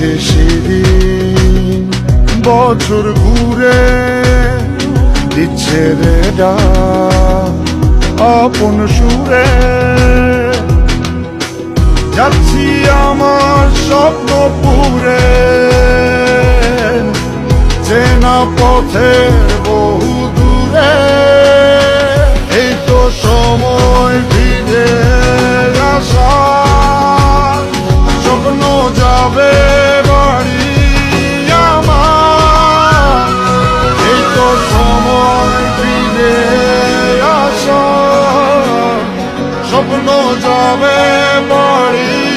আসছে সেদিন, বছর ঘুরে দিচ্ছে রে ডাক আপন সুরে। যাচ্ছি আমার স্বপ্ন পুরে, চেনা পথের বহু দূরে। এই তো সময় ফিরে আসা, স্বপ্ন যাবে বাড়ি আমার। এই তো সময় ফিরে আসা, স্বপ্ন যাবে বাড়ি।